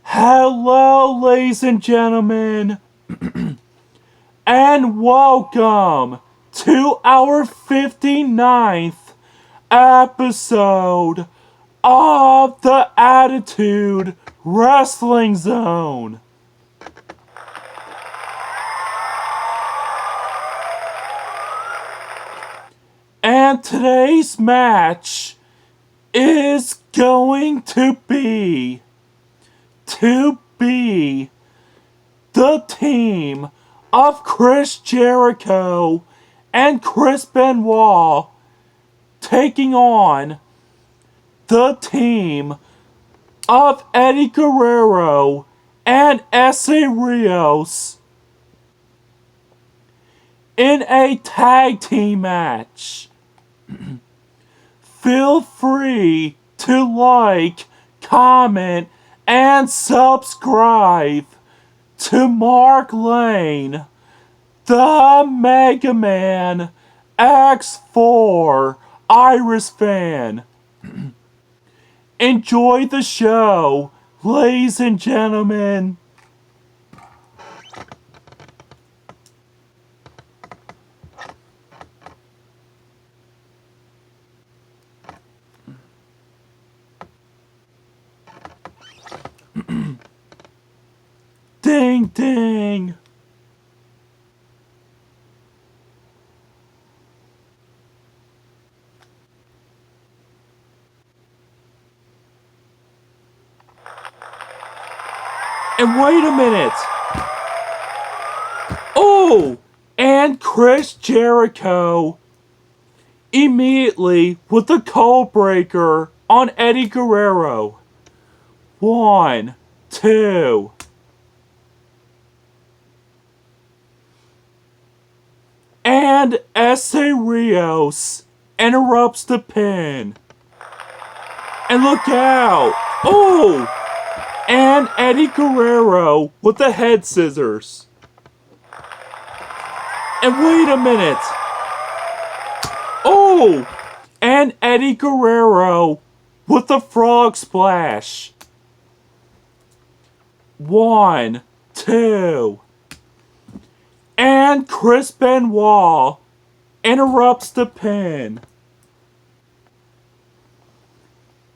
Hello, ladies and gentlemen, and welcome to our 59th episode of the Attitude Wrestling Zone. And today's match is going to be the team of Chris Jericho and Chris Benoit taking on the team of Eddie Guerrero and Essa Rios in a tag team match. Feel free to like, comment, and subscribe to Mark Lane, the Mega Man X4 Iris fan. Enjoy the show, ladies and gentlemen. Ding ding! And wait a minute! Oh! And Chris Jericho immediately with the cold breaker on Eddie Guerrero. 1, 2. And Essa Rios interrupts the pin. And look out! Oh! And Eddie Guerrero with the head scissors. And wait a minute! Oh! And Eddie Guerrero with the frog splash. 1, 2. And Chris Benoit interrupts the pin.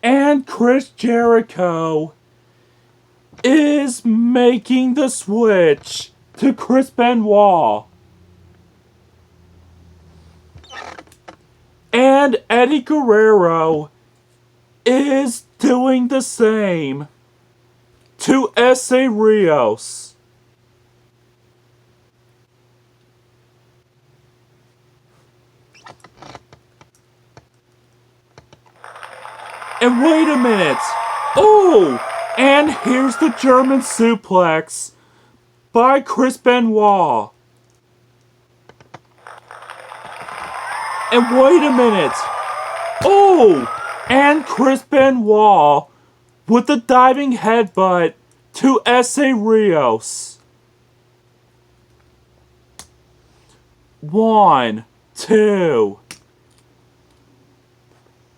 And Chris Jericho is making the switch to Chris Benoit. And Eddie Guerrero is doing the same to Essa Rios. And wait a minute! Oh! And here's the German suplex by Chris Benoit. And wait a minute! Oh! And Chris Benoit with the diving headbutt to Essa Rios. 1, 2.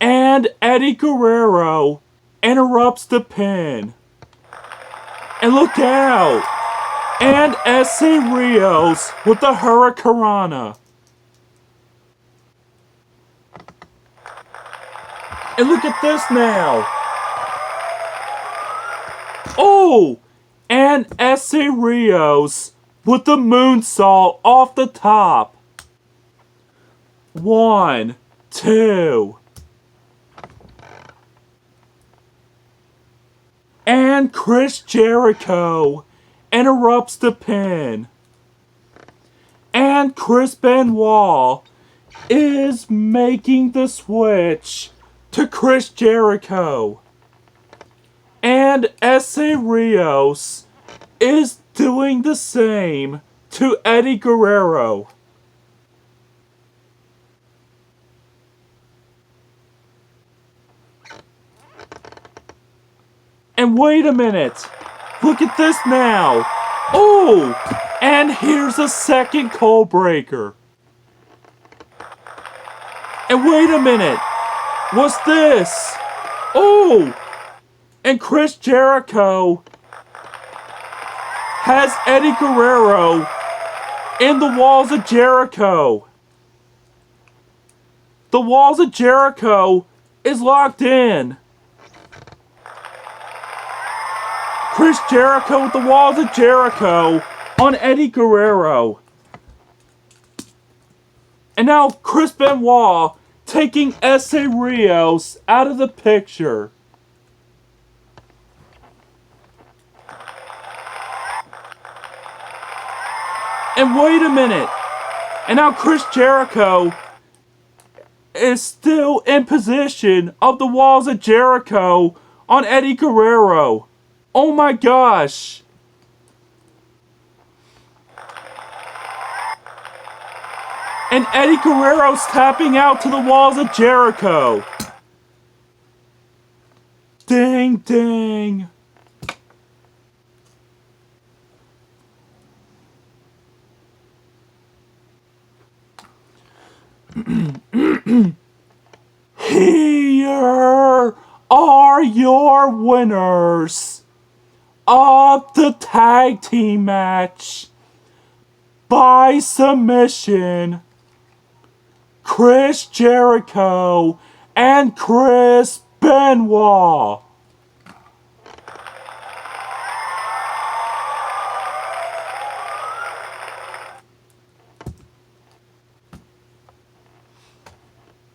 And Eddie Guerrero interrupts the pin. And look out! And Essa Rios with the Hurricanrana. And look at this now! Oh! And Essa Rios with the moonsault off the top. 1, 2. And Chris Jericho interrupts the pin. And Chris Benoit is making the switch to Chris Jericho. And Essa Rios is doing the same to Eddie Guerrero. And wait a minute! Look at this now! Oh! And here's a second cold breaker. And wait a minute! What's this? Oh! And Chris Jericho has Eddie Guerrero in the walls of Jericho. The walls of Jericho is locked in. Chris Jericho with the walls of Jericho on Eddie Guerrero. And now Chris Benoit taking Essa Rios out of the picture. And wait a minute. And now Chris Jericho is still in position of the walls of Jericho on Eddie Guerrero. Oh my gosh. And Eddie Guerrero's tapping out to the walls of Jericho. Ding, ding. Here are your winners of the tag team match by submission. Chris Jericho and Chris Benoit.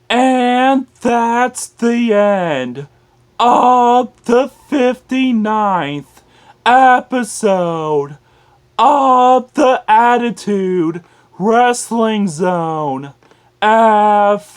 And that's the end of the 59th episode of the Attitude Wrestling Zone, everyone.